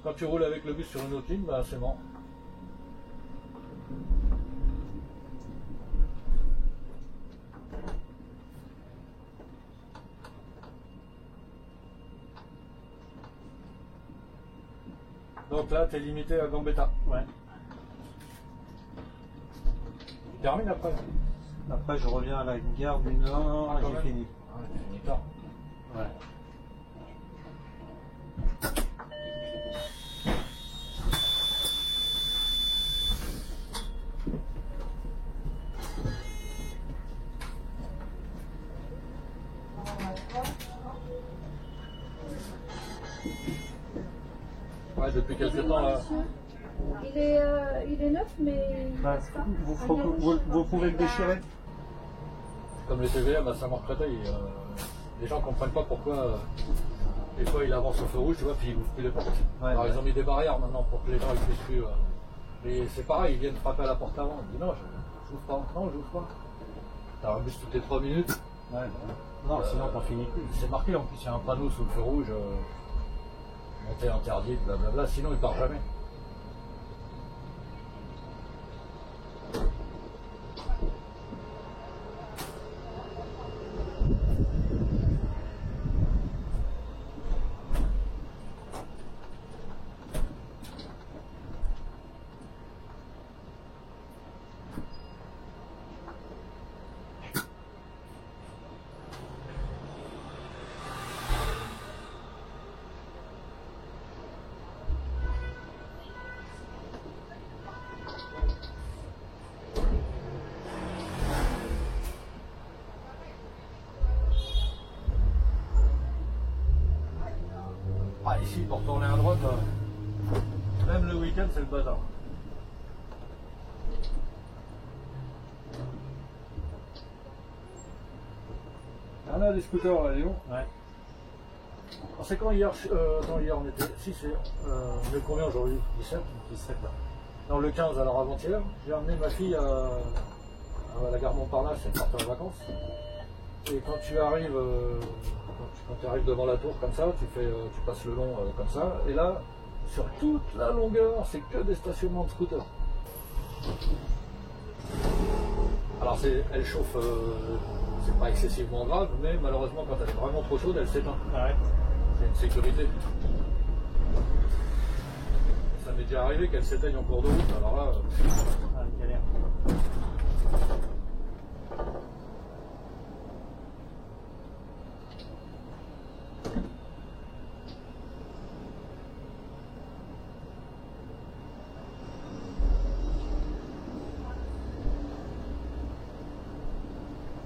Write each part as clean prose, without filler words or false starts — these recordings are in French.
Quand tu roules avec le bus sur une autre ligne, bah, c'est mort. Donc là, tu es limité à Gambetta. Ouais. Tu termines après. Après, je reviens à la gare du Nord et j'ai fini. Ah, tu finis tard. Ouais. Ouais, depuis quelques temps là. Il est neuf, mais. Bah, vous pouvez le déchirer. Comme les TVM à Saint-Marc-Créteil, les gens ne comprennent pas pourquoi des fois il avance au feu rouge, tu vois, puis ils ouvrent plus les portes. Ouais, Alors ouais. ils ont mis des barrières maintenant pour que les gens ne puissent plus. Mais c'est pareil, ils viennent frapper à la porte avant. Ils disent non, je n'ouvre pas. Non, je n'ouvre pas. T'as un bus toutes les 3 minutes. Ouais, ouais. Non, sinon t'en finis plus. C'est marqué en plus, il y a un panneau sous le feu rouge. Montée interdite, blablabla, sinon il part jamais. Ah, ici, pour tourner à droite, même le week-end, c'est le bazar. On a des scooters là, Léon. Ouais. C'est quand hier, non, hier on était, si c'est, le combien aujourd'hui? 17? 17 là. Non, le 15, alors avant-hier, j'ai emmené ma fille à la gare Montparnasse, elle partait en vacances. Et quand tu arrives, quand tu arrives devant la tour comme ça, tu passes le long comme ça, et là, sur toute la longueur, c'est que des stationnements de scooters. Alors elle chauffe, c'est pas excessivement grave, mais malheureusement quand elle est vraiment trop chaude, elle s'éteint. Ouais. C'est une sécurité. Ça m'est déjà arrivé qu'elle s'éteigne en cours de route, alors là... Ah, galère.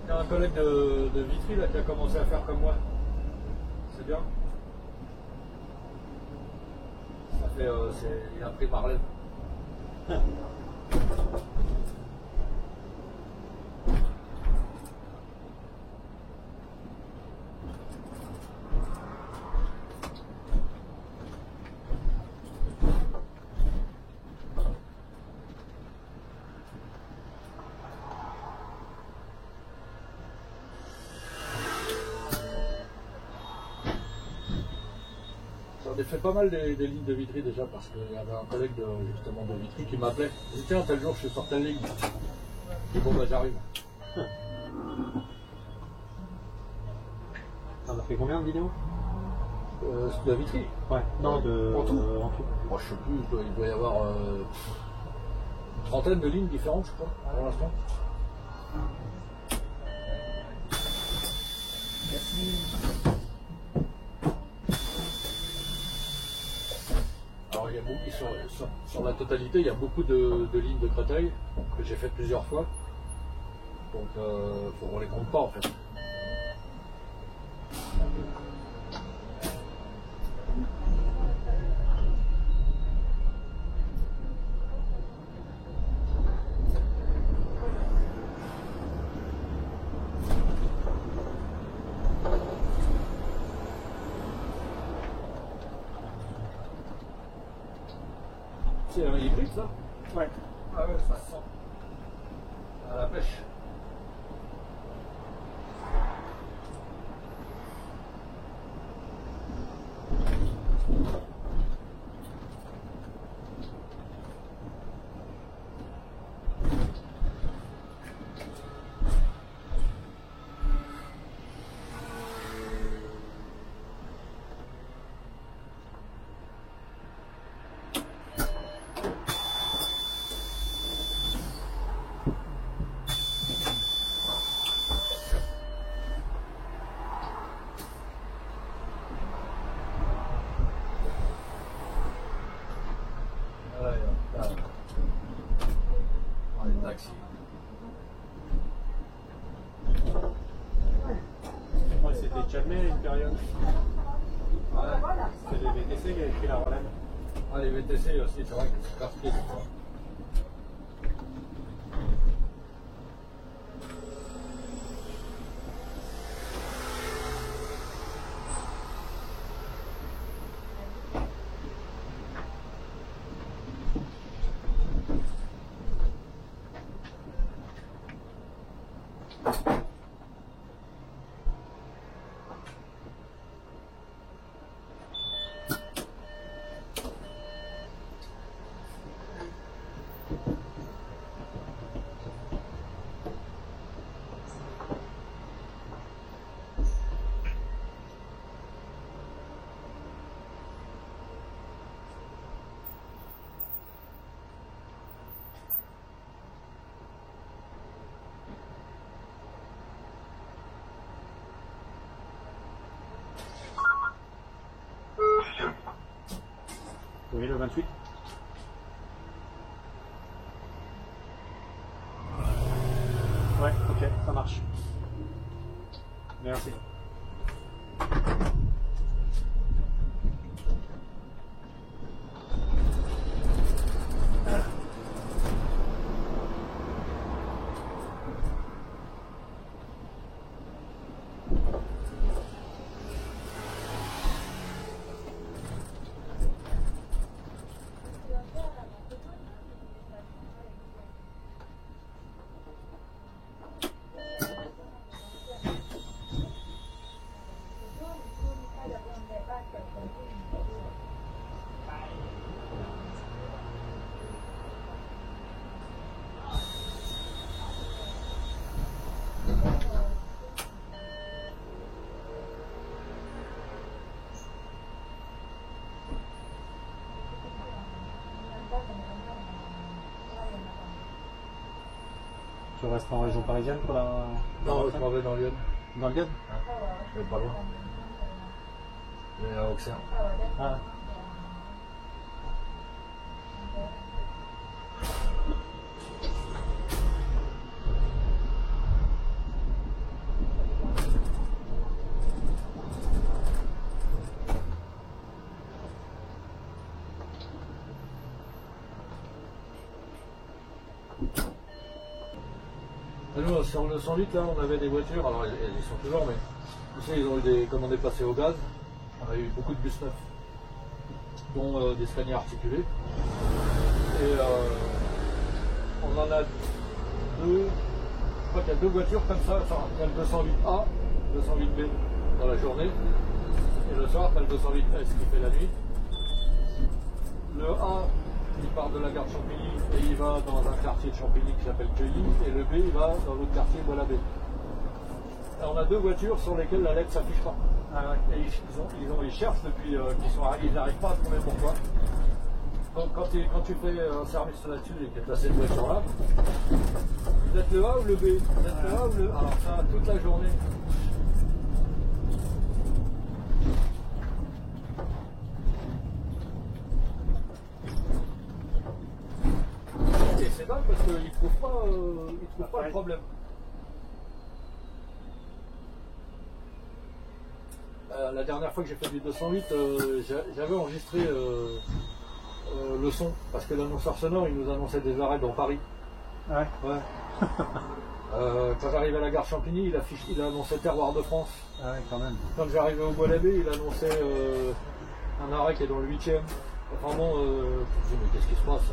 Il y a un collègue de Vitry là, qui a commencé à faire comme moi. C'est bien. Ça fait, il a pris ma relève. J'ai fait pas mal des lignes de Vitry déjà parce qu'il y avait un collègue justement de Vitry qui m'appelait. Il dit tiens, tel jour je suis sur telle ligne. Et bon bah j'arrive. On a fait combien de vidéos? De Vitry. Ouais. Non, en tout. En tout. Moi je sais plus, il doit y avoir une trentaine de lignes différentes je crois pour l'instant. Merci. Alors il y a beaucoup, sur la totalité, il y a beaucoup de lignes de Créteil que j'ai fait plusieurs fois. Donc on les compte pas en fait. C'est un hybride ça? Ouais. Ah ouais, ça sent. À la pêche. C'est les VTC qui a écrit la relève. Ah, les VTC aussi, c'est vrai que c'est casse-pied des fois. Oui, le 28. Ouais, ok, ça marche. Merci. Tu restes en région parisienne pour la... Non, je m'en vais dans Lyon. Dans le Gard? Je vais pas loin. Je vais à Auxerre. Ah. Nous, sur le 108, là, on avait des voitures, alors ils sont toujours, mais tu sais, ils ont eu des, comme on est passé au gaz, on a eu beaucoup de bus neufs, dont des scanners articulés. Et on en a deux, je crois qu'il y a deux voitures comme ça, enfin, il y a le 208A, le 208B dans la journée, et le soir, tu as le 208S qui fait la nuit. Le A, il part de la gare de Champigny et il va dans un quartier de Champigny qui s'appelle Cueilly, et le B il va dans l'autre quartier, Bois-l'Abbé. On a deux voitures sur lesquelles la lettre s'affiche pas. Ah ouais. Et ils cherchent depuis qu'ils sont arrivés, ils n'arrivent pas à trouver pourquoi. Donc quand tu fais un service là-dessus et que tu as cette voiture-là, vous êtes le A ou le B? Vous êtes le A ou le... Alors ça, toute la journée. C'est dingue parce qu'ils ne trouvent pas le problème. La dernière fois que j'ai fait du 208, j'avais enregistré le son parce que l'annonceur sonore il nous annonçait des arrêts dans Paris. Ouais. Quand j'arrivais à la gare Champigny, il annonçait Terroir de France. Ah ouais, quand même. Quand j'arrivais au Bois-l'Abbé, il annonçait un arrêt qui est dans le 8e. Enfin bon, tu te dis mais qu'est-ce qui se passe?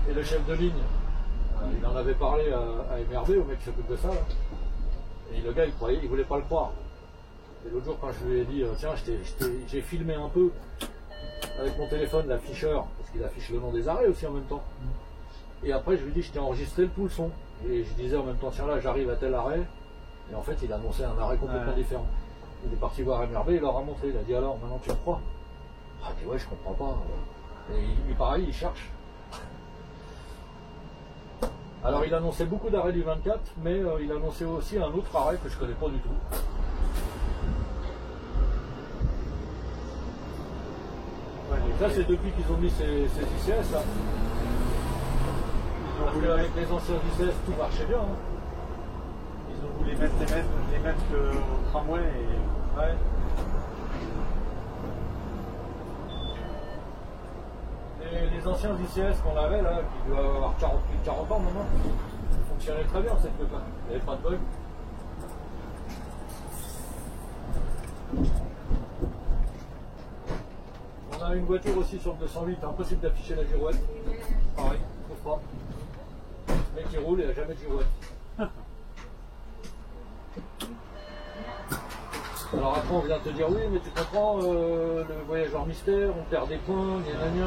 Et le chef de ligne, il en avait parlé à MRB, au mec qui s'occupe de ça. Là. Et le gars, il voulait pas le croire. Et l'autre jour, quand je lui ai dit, tiens, j'ai filmé un peu avec mon téléphone l'afficheur, parce qu'il affiche le nom des arrêts aussi en même temps. Et après, je lui ai dit, je t'ai enregistré tout le son. Et je disais en même temps, tiens là, j'arrive à tel arrêt. Et en fait, il a annoncé un arrêt complètement différent. Il est parti voir MRB, il leur a montré. Il a dit, alors, maintenant tu me crois? Ah, il dit, ouais, je comprends pas. Et pareil, il cherche. Alors il annonçait beaucoup d'arrêts du 24, mais il annonçait aussi un autre arrêt que je ne connais pas du tout. Ouais, ça c'est depuis qu'ils ont mis ces ICS là. Ils ont voulu avec les anciens ICS tout marchait bien. Hein. Ils ont voulu mettre les mêmes que au tramway et... Ouais. les anciens ICS qu'on avait là, qui doivent avoir plus de 40 ans maintenant, ça fonctionnait très bien cette truc-là. Il n'y avait pas de bug. On a une voiture aussi sur le 208, impossible d'afficher la girouette. Pareil, je trouve pas. Le mec qui roule, il n'y a jamais de girouette. Alors après on vient te dire oui mais tu comprends le voyageur mystère, on perd des points, gna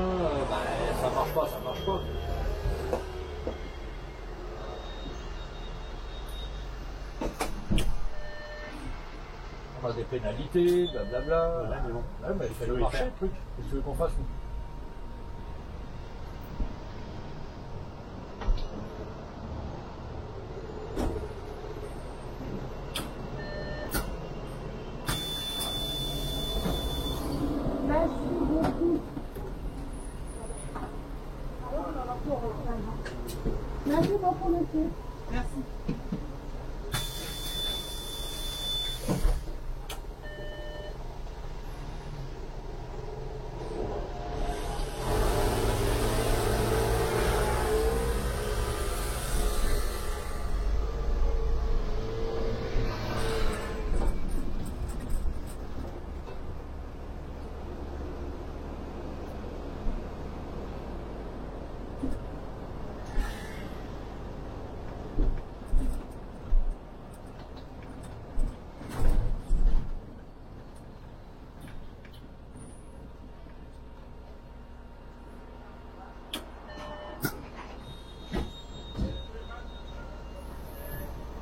bah ça marche pas, ça marche pas. On a des pénalités, blablabla. Ouais, mais bon. Ouais, mais il fait le marché le truc. Qu'est-ce que tu veux qu'on fasse nous? Merci beaucoup. Merci beaucoup, monsieur. Merci.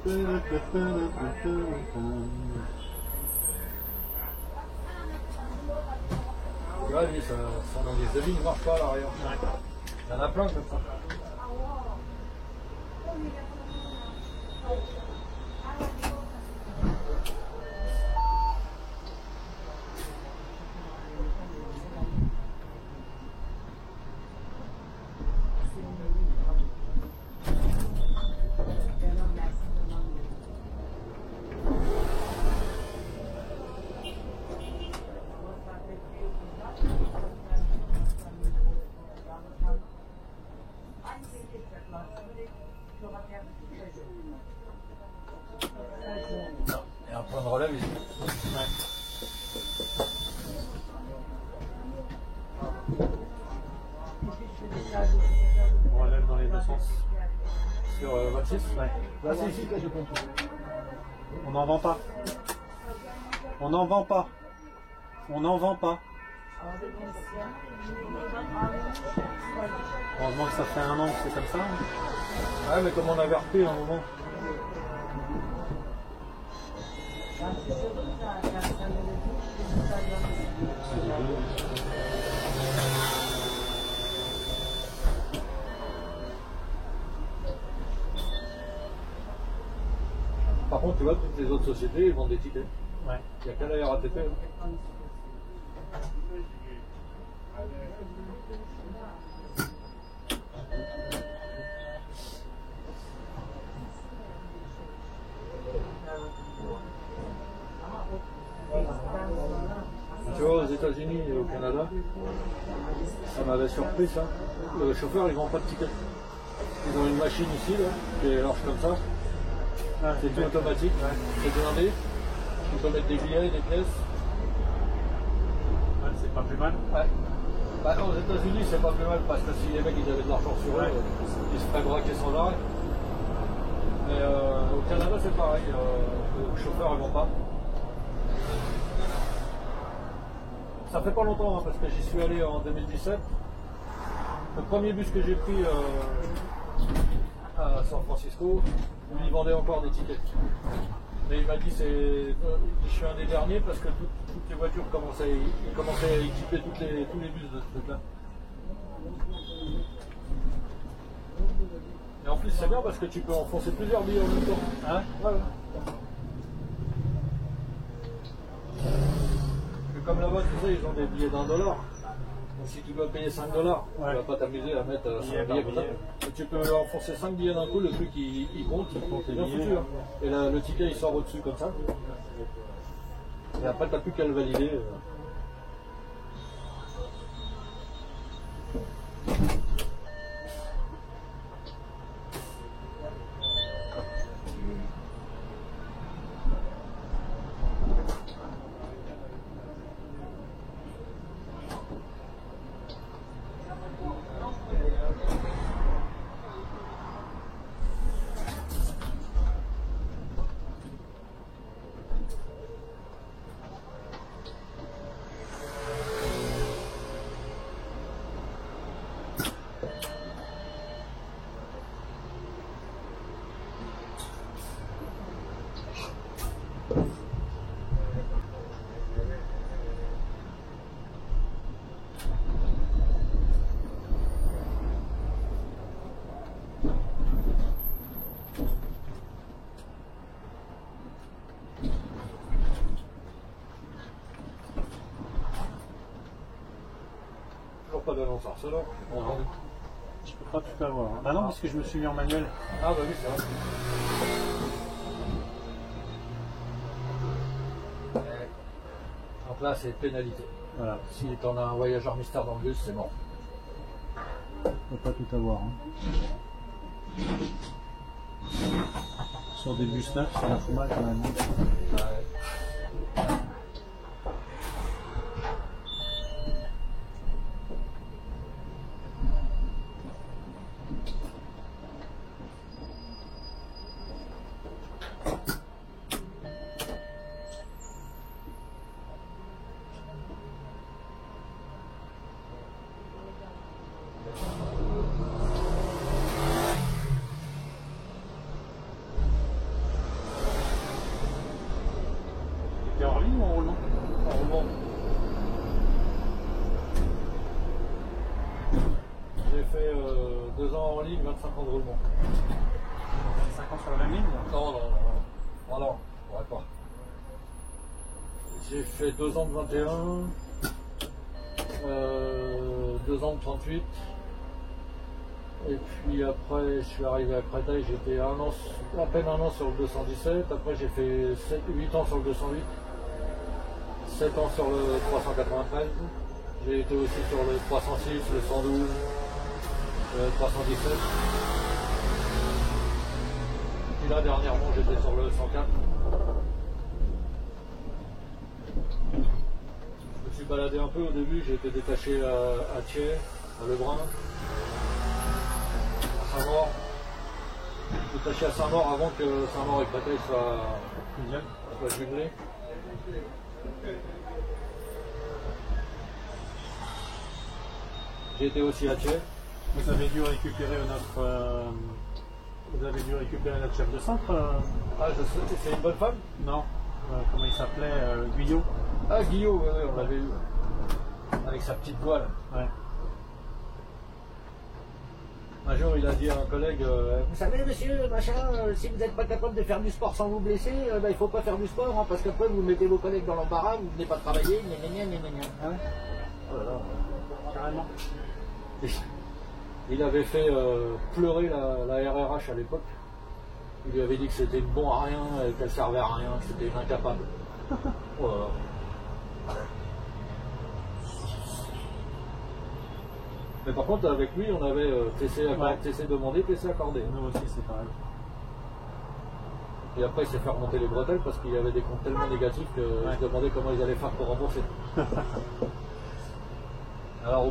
Tu vois, lui, son anesthésie ne marche pas à l'arrière. Il y en a plein comme ça. Et un point de relève ici. On relève dans les deux sens. Sur 26. Ouais. Là c'est ici que je compte. On n'en vend pas. On n'en vend pas. On n'en vend pas. Heureusement que ça fait un an que c'est comme ça. Ouais mais comme on avait repris un moment. Par contre, tu vois, toutes les autres sociétés, ils vendent des tickets. Ouais. Il n'y a qu'à la RATP. Hein. Tu vois, aux États-Unis et au Canada, ça m'avait surpris ça. Le chauffeur, il vend pas de tickets. Ils ont une machine ici, là, qui est large comme ça. Ah, C'est tout automatique, c'est blindé. Tu peux mettre des billets, des pièces. Ouais, c'est pas plus mal. Ouais. Bah, aux États-Unis, c'est pas plus mal parce que si les mecs ils avaient de l'argent sur eux, ils se feraient braquer sans arrêt. Mais au Canada, c'est pareil. Le chauffeur, ils vont pas. Ça fait pas longtemps hein, parce que j'y suis allé en 2017. Le premier bus que j'ai pris à San Francisco, il vendait encore des tickets. Mais il m'a dit je suis un des derniers parce que toutes les voitures commençaient à équiper tous les bus de ce truc-là. Et en plus c'est bien parce que tu peux enfoncer plusieurs billets en même temps. Hein? Ouais. Comme là-bas, tu sais, ils ont des billets d'$1. Donc si tu dois payer $5, tu Ouais. vas pas t'amuser à mettre 5 billets comme ça. Et tu peux enfoncer 5 billets d'un coup, le truc il compte, c'est bien foutu. Hein. Et là, le ticket il sort au-dessus comme ça. Et après, t'as plus qu'à le valider. toujours pas d'annonce Arcelor. Non. Je peux pas tout avoir. Hein. Ah non, parce que je me suis mis en manuel. Ah bah oui, c'est vrai. Donc là, c'est pénalité. Voilà. Si t'en as un voyageur mystère dans le bus, c'est mort. Je peux pas tout avoir. Hein. Sur des bus neufs, ça m'a fait mal quand même. Ouais. T'es en ligne ou en roulement? En roulement. J'ai fait 2 ans en ligne, 25 ans de roulement. 5 ans sur la même ligne là. Non, non, non, non. Ah non, je pourrais pas. J'ai fait 2 ans de 21, 2 ans de 38. Et puis après, je suis arrivé à Créteil, j'étais à peine un an sur le 217. Après, j'ai fait 8 ans sur le 208, 7 ans sur le 393. J'ai été aussi sur le 306, le 112, le 317. Et puis là, dernièrement, j'étais sur le 104. Je me suis baladé un peu au début, j'ai été détaché à Thiers, à Lebrun, à Saint-Maur. Détaché à Saint-Maur avant que Saint-Maur et Créteil soient jumelés. J'ai été aussi à Thiers. Vous avez dû récupérer notre chef de centre Ah, c'est une bonne femme? Non. Comment il s'appelait Guyot. Ah, Guillaume, ouais, on l'avait eu. Avec sa petite voile. Ouais. Un jour, il a dit à un collègue Vous savez, monsieur, machin, si vous n'êtes pas capable de faire du sport sans vous blesser, il ne faut pas faire du sport, hein, parce qu'après vous mettez vos collègues dans l'embarras, vous ne venez pas travailler, gna gna gna gna gna. Ah ouais. oh là là. Carrément. Il avait fait pleurer la RRH à l'époque. Il lui avait dit que c'était une bon à rien et qu'elle servait à rien, que c'était une incapable. Oh là là. Mais par contre, avec lui, on avait TC demandé, TC accordé. Nous aussi, c'est pareil. Et après, il s'est fait remonter les bretelles parce qu'il y avait des comptes tellement négatifs que je demandais comment ils allaient faire pour rembourser. Alors,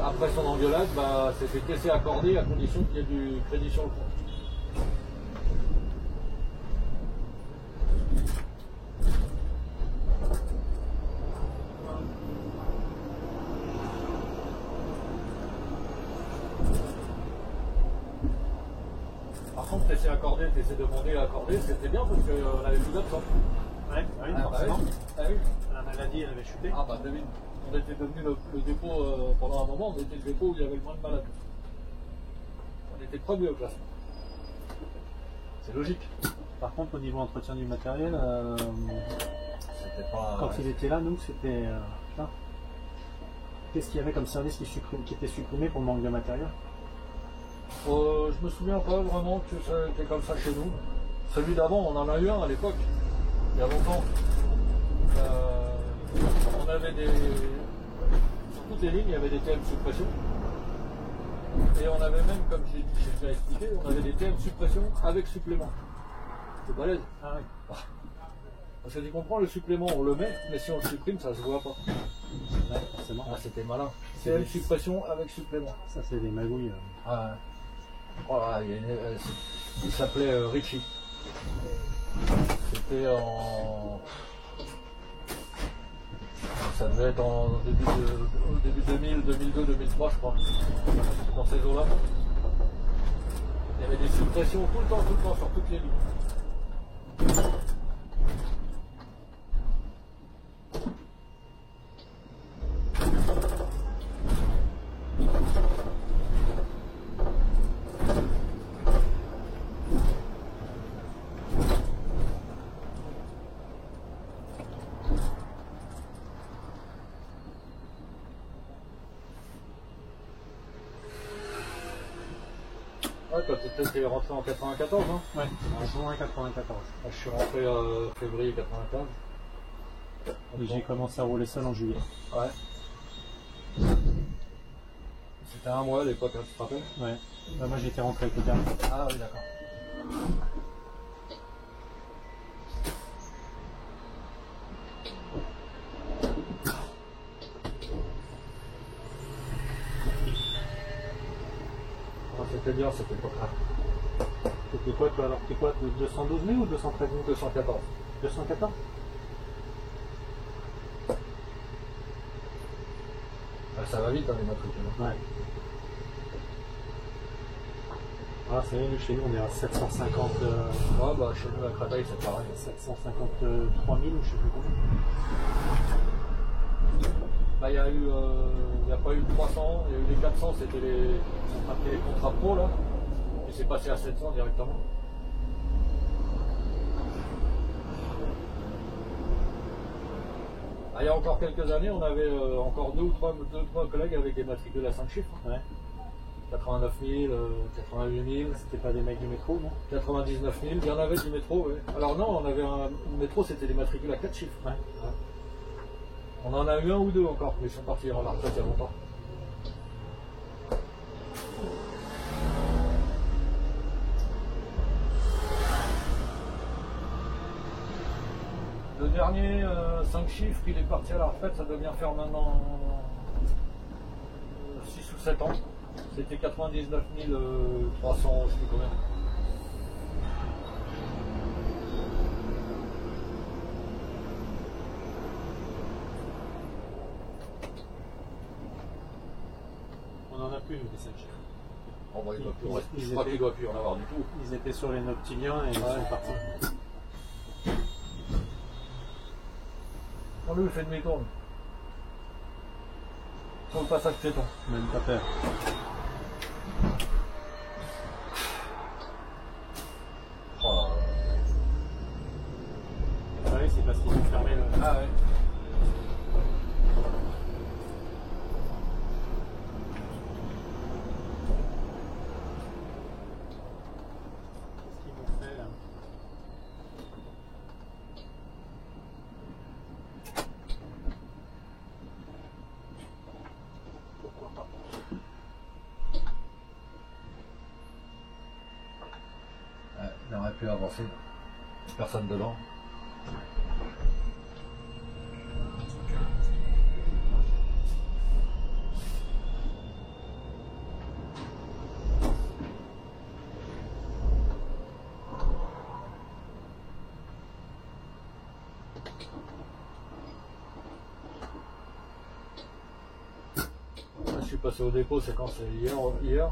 après son engueulade, bah, c'était TC accordé à condition qu'il y ait du crédit sur le compte. Par contre, TC accordé, TC demandé, accordé, c'était bien parce qu'on avait plus d'absents. Ouais, oui, forcément. Ah oui. La maladie, elle avait chuté. Ah bah devine, on était devenu le dépôt, pendant un moment, on était le dépôt où il y avait le moins de malades. On était premier au classement. C'est logique. Par contre, au niveau entretien du matériel, C'était pas... quand il était là, nous, c'était... putain. Qu'est-ce qu'il y avait comme service qui était supprimé pour le manque de matériel? Je me souviens pas vraiment que c'était comme ça chez nous. Celui d'avant, on en a eu un à l'époque, il y a longtemps. On avait des... Sur toutes les lignes, il y avait des TM suppression. Et on avait même, comme j'ai déjà expliqué, on avait des TM suppression avec supplément. C'est balèze. Ah oui. Parce que tu comprends, le supplément, on le met, mais si on le supprime, ça se voit pas. Ouais, forcément. Ah, c'était malin. C'est TM des- suppression avec supplément. Ça, c'est des magouilles. Ah, ouais. Oh là, il s'appelait Richie. C'était en... Ça devait être au début 2000, 2002, 2003, je crois. Dans ces eaux-là. Il y avait des suppressions tout le temps, sur toutes les lignes. Ouais, toi, t'es rentré en 94, hein? Ouais, en juin 94. Je suis rentré février 95. Et j'ai commencé à rouler seul en juillet. Ouais. C'était un mois à l'époque, hein, tu te rappelles? Ouais. Bah, moi j'étais rentré avec le permis. Ah oui, d'accord. C'était bien cette époque-là. C'était quoi toi alors? T'es quoi? 212 000 ou 213 000? 214. 214? Ça va vite, hein, les matricules. Ouais. Ah, c'est vrai, nous, chez nous, on est à 750. Ouais, bah chez nous à Créteil, c'est pareil. 753 000 ou je sais plus combien. Bah, il n'y a pas eu 300, il y a eu les 400, c'était les contrats pro là. Et c'est passé à 700 directement. Ah, il y a encore quelques années, on avait encore deux ou trois collègues avec des matricules à 5 chiffres. Hein. Ouais. 89 000, 88 000. C'était pas des mecs du métro, non? 99 000, il y en avait du métro, oui. Alors non, on avait un métro, c'était des matricules à 4 chiffres. Ouais. Ouais. On en a eu un ou deux encore, mais ils sont partis en retraite il y a longtemps. Le dernier 5 chiffres, il est parti à la retraite, ça doit bien faire maintenant 6 ou 7 ans. C'était 99 300, je sais plus combien. On en a plus, nous, des 5 chiffres. Oh, bah, Ils je crois étaient- qu'il ne doit plus en avoir du tout. Ils étaient sur les noctiliens et ils Ouais. sont partis. On lui fait demi-tour. Sur le passage piéton. Même pas peur. Oh. Ah oui, c'est parce qu'ils ont fermé le. Ah ouais. Qu'est-ce qu'ils m'ont fait là? Pourquoi pas? Il aurait pu avancer. Personne dedans. Je suis passé au dépôt, c'est quand? C'est hier.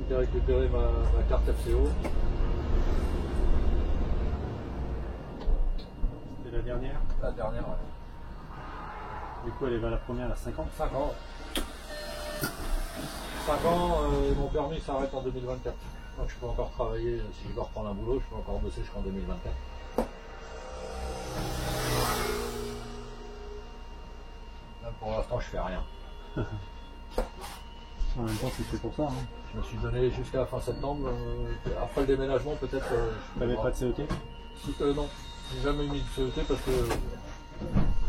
J'ai récupéré ma carte FCO. C'était la dernière. La dernière, ouais. Du coup, elle est à la première à 5 ans. 5 ans. 5 ans, et mon permis s'arrête en 2024. Donc je peux encore travailler, si je dois reprendre un boulot, je peux encore bosser jusqu'en 2024. Là, pour l'instant, je fais rien. En même temps, c'est fait pour ça. Hein. Je me suis donné jusqu'à la fin septembre. Après le déménagement, peut-être. T'avais pas de CET? Non, j'ai jamais mis de CET parce que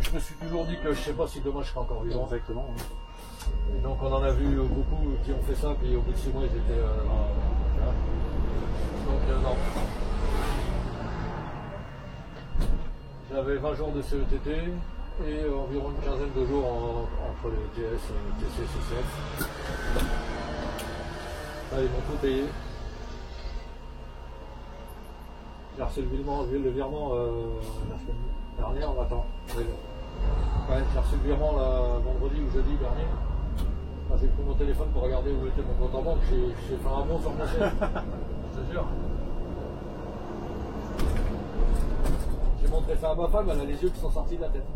je me suis toujours dit que je sais pas si demain je serai encore vivant. Exactement. Oui. Et donc on en a vu beaucoup qui ont fait ça, puis au bout de 6 mois ils étaient voilà. Donc non. J'avais 20 jours de CETT et environ une quinzaine de jours entre les TS, TC, CCF. Là, ils m'ont tout payé. J'ai reçu le virement la semaine dernière, attends. Ouais, j'ai reçu le virement vendredi ou jeudi dernier. Quand j'ai pris mon téléphone pour regarder où était mon compte en banque, j'ai fait un bond sur mon siège. Je te jure. J'ai montré ça à ma femme, elle a les yeux qui sont sortis de la tête.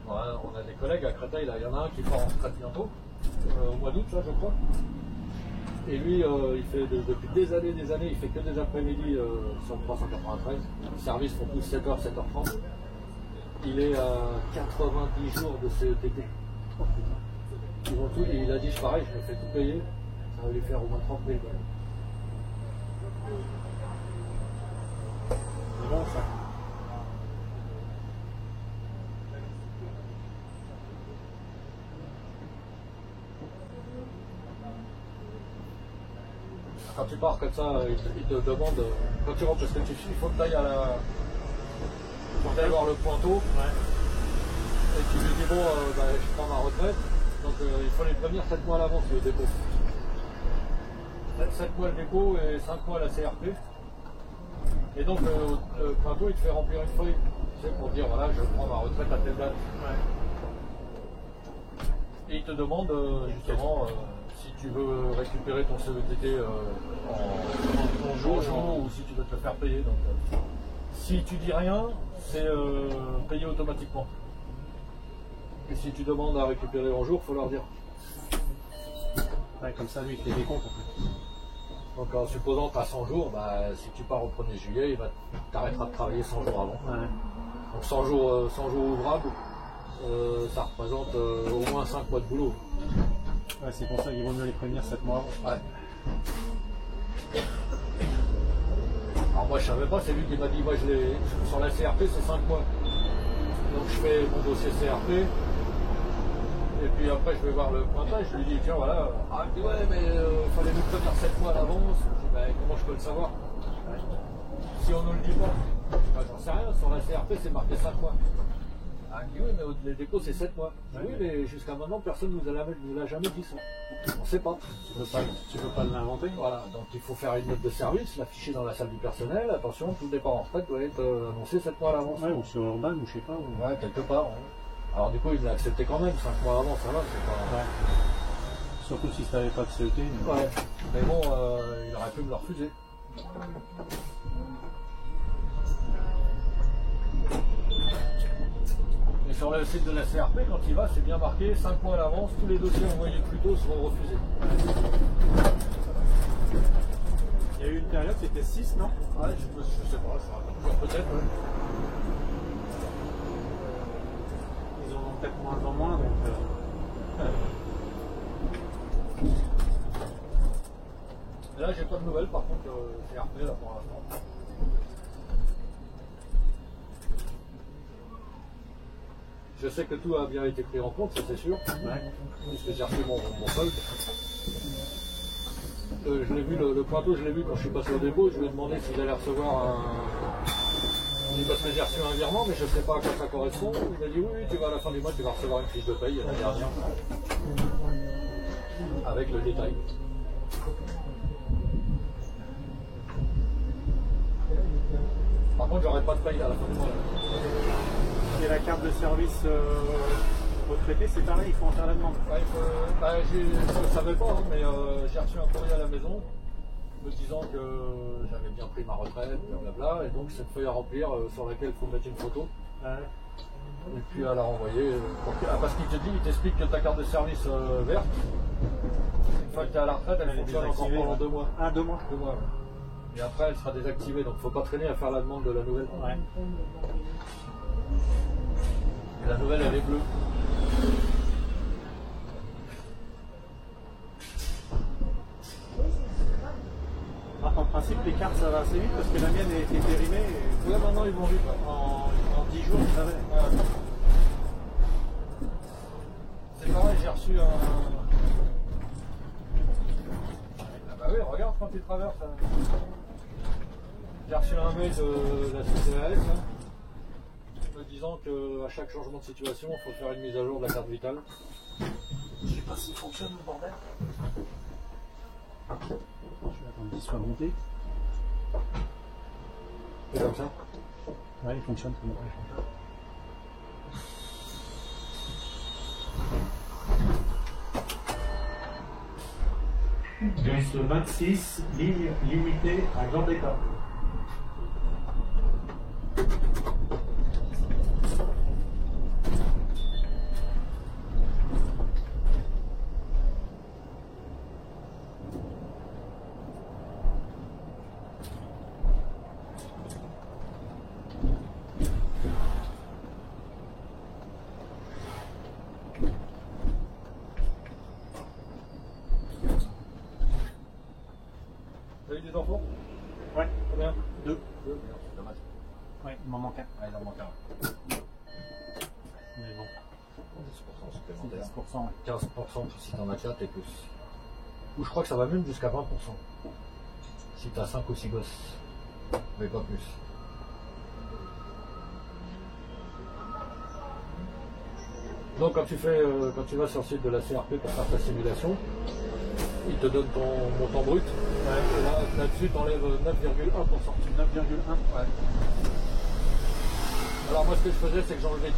Voilà. on a des collègues à Créteil, là, il y en a un qui part en retraite bientôt, au mois d'août, là, je crois. Et lui, il fait depuis des années, il fait que des après-midi sur le 393. Les services font tous 7h, 7h30. Il est à 90 jours de CETT. Oh, ils vont tout, et il a dit, pareil, je me fais tout payer, ça va lui faire au moins 30 000 balles. C'est bon ça. Quand tu pars comme ça, il te demande, quand tu rentres, parce que il faut que tu ailles à la. Faut que tu ailles voir le pointeau. Ouais. Et tu lui dis, bon, je prends ma retraite. Donc il faut les prévenir 7 mois à l'avance le dépôt. 7 mois le dépôt et 5 mois la CRP. Et donc le pointeau, il te fait remplir une feuille. Tu sais, pour dire, voilà, je prends ma retraite à telle date. Ouais. Et il te demande justement. Si tu veux récupérer ton CETT en jour ou si tu veux te le faire payer. Donc, si tu dis rien, c'est payé automatiquement. Et si tu demandes à récupérer en jour, il faut leur dire. Ouais, comme ça, lui, il fait des comptes en fait. Donc en supposant que tu as 100 jours, si tu pars au 1er juillet, il t'arrêtera de travailler 100 jours avant. Ouais. Donc 100 jours ouvrables, ça représente au moins 5 mois de boulot. Ouais, c'est pour ça qu'il vaut mieux les prévenir 7 mois avant. Ouais. Alors moi je savais pas, c'est lui qui m'a dit, moi sur la CRP c'est 5 mois. Donc je fais mon dossier CRP, et puis après je vais voir le pointage, je lui dis tiens voilà, il me dit ouais mais il fallait nous prévenir 7 mois à l'avance. Je dis comment je peux le savoir si on ne le dit pas? J'en sais rien, sur la CRP c'est marqué 5 mois. Il dit oui mais les dépôts c'est 7 mois. Je dis, oui mais jusqu'à maintenant personne ne nous l'a jamais dit ça. On ne sait pas. Tu peux pas l'inventer. Voilà, donc il faut faire une note de service, l'afficher dans la salle du personnel. Attention, tout départ en retraite doit être annoncé 7 mois à l'avance. Ouais, ou sur Urban, ou je sais pas. Ou... Ouais, quelque part. Ouais. Alors du coup, il l'a accepté quand même, 5 mois avant, ça va, c'est pas... Ouais. Surtout si tu n'avais pas de CET. Mais... Ouais, mais bon, il aurait pu me le refuser. Et sur le site de la CRP, quand il va, c'est bien marqué, 5 mois à l'avance, tous les dossiers envoyés plus tôt seront refusés. Il y a eu une période, c'était 6, non? Ouais, je sais pas, ça va toujours peut-être. Ouais. Ils en ont peut-être moins en moins, donc... Là, j'ai pas de nouvelles, par contre, CRP, là, pour l'instant. Je sais que tout a bien été pris en compte, ça c'est sûr. Ouais. Puisque j'ai reçu mon solde. Je l'ai vu, le pointeau, je l'ai vu quand je suis passé au dépôt. Je lui ai demandé s'il allait recevoir un. Parce que j'ai reçu un virement, mais je ne sais pas à quoi ça correspond. Il m'a dit oui, tu vas à la fin du mois, tu vas recevoir une fiche de paye l'année dernière. Avec le détail. Par contre, j'aurai pas de paye à la fin du mois. Et la carte de service retraité, c'est pareil, il faut en faire la demande. Ouais, je ne savais pas, hein, mais j'ai reçu un courrier à la maison me disant que j'avais bien pris ma retraite, blablabla, et donc cette feuille à remplir sur laquelle il faut mettre une photo. Ouais. Et puis à la renvoyer. Parce qu'il t'explique que ta carte de service verte, une fois que tu es à la retraite, elle fonctionne encore pendant 2 mois. Ah, 2 mois. 2 mois, ouais. Et après, elle sera désactivée, donc il ne faut pas traîner à faire la demande de la nouvelle. Ouais. Et la nouvelle, elle est bleue. Ah, en principe, les cartes, ça va assez vite parce que la mienne est périmée. Et... Ouais, maintenant, ils vont vite. En 10 jours, ça va. Ouais. C'est pareil, j'ai reçu un... Ah bah oui, regarde quand tu traverses. J'ai reçu un mail de la CCAS me disant qu'à chaque changement de situation, il faut faire une mise à jour de la carte vitale. Je sais pas s'il fonctionne le bordel. Je vais attendre qu'il soit monté. C'est comme ça. Ouais, il fonctionne comme ça. Geste 26, ligne limitée à Gambetta. il en manque un. Mais bon, 10% c'est supplémentaire. 10%. 15% si t'en as 4 et plus. Ou je crois que ça va même jusqu'à 20%. Si t'as 5 ou 6 gosses. Mais pas plus. Donc quand tu vas sur le site de la CRP pour faire ta simulation, il te donne ton montant brut. Ouais. Et là-dessus, tu enlèves 9,1%. 9,1. Ouais. Alors moi ce que je faisais, c'est que j'enlevais 10%.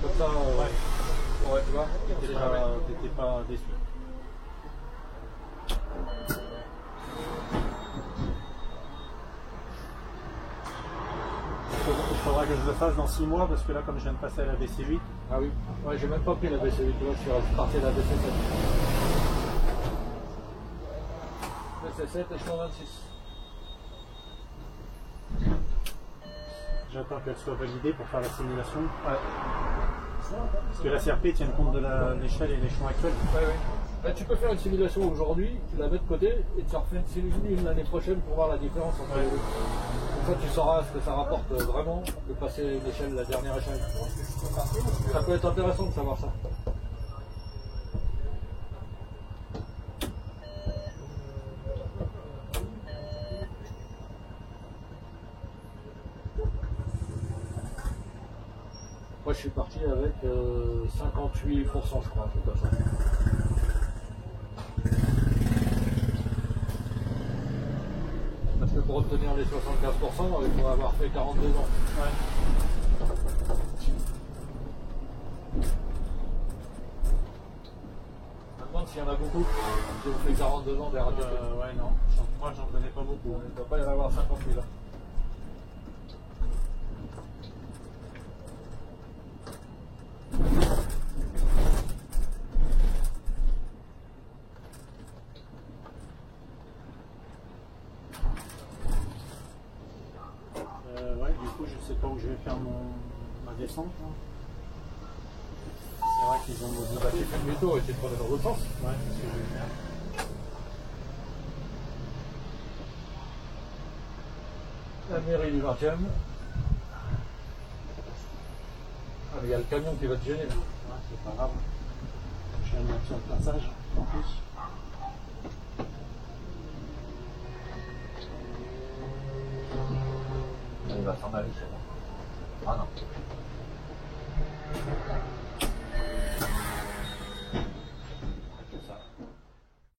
Comme ça, ouais, tu vois, T'étais pas déçu. Il faudra que je le fasse dans 6 mois parce que là, comme je viens de passer à la BC8, Ah oui, ouais, j'ai même pas pris la BC8, tu vois, je suis parti à la BC7. BC7 échelon 26. j'attends qu'elle soit validée pour faire la simulation. Ouais. Parce que la CRP tient compte de l'échelle et l'échelon actuel. Ouais, ouais. Là, tu peux faire une simulation aujourd'hui, tu la mets de côté et tu refais une l'année prochaine pour voir la différence entre les deux. Comme ça, tu sauras ce que ça rapporte vraiment de passer l'échelle, la dernière échelle. Ça peut être intéressant de savoir ça. Moi, je suis parti avec 58%, je crois, un truc comme ça. Parce que pour obtenir les 75%, il faut avoir fait 42 ans. Ouais. Je me demande s'il y en a beaucoup qui ont fait 42 ans des radios. Ouais, non. Moi, j'en connais pas beaucoup. Il ne doit pas y en avoir 50 000. Ouais, du coup, je sais pas où je vais faire ma descente. Là. C'est vrai qu'ils ont modifié. Bah, tu fais demi-tour et tu te prends dans l'autre sens. Ouais, c'est ce que je vais faire. La mairie du 20e. Ah, mais il y a le camion qui va te gêner là. Ouais, c'est pas grave. Je viens de mettre sur le passage, en plus. Il va s'en aller, c'est bon. Ah non.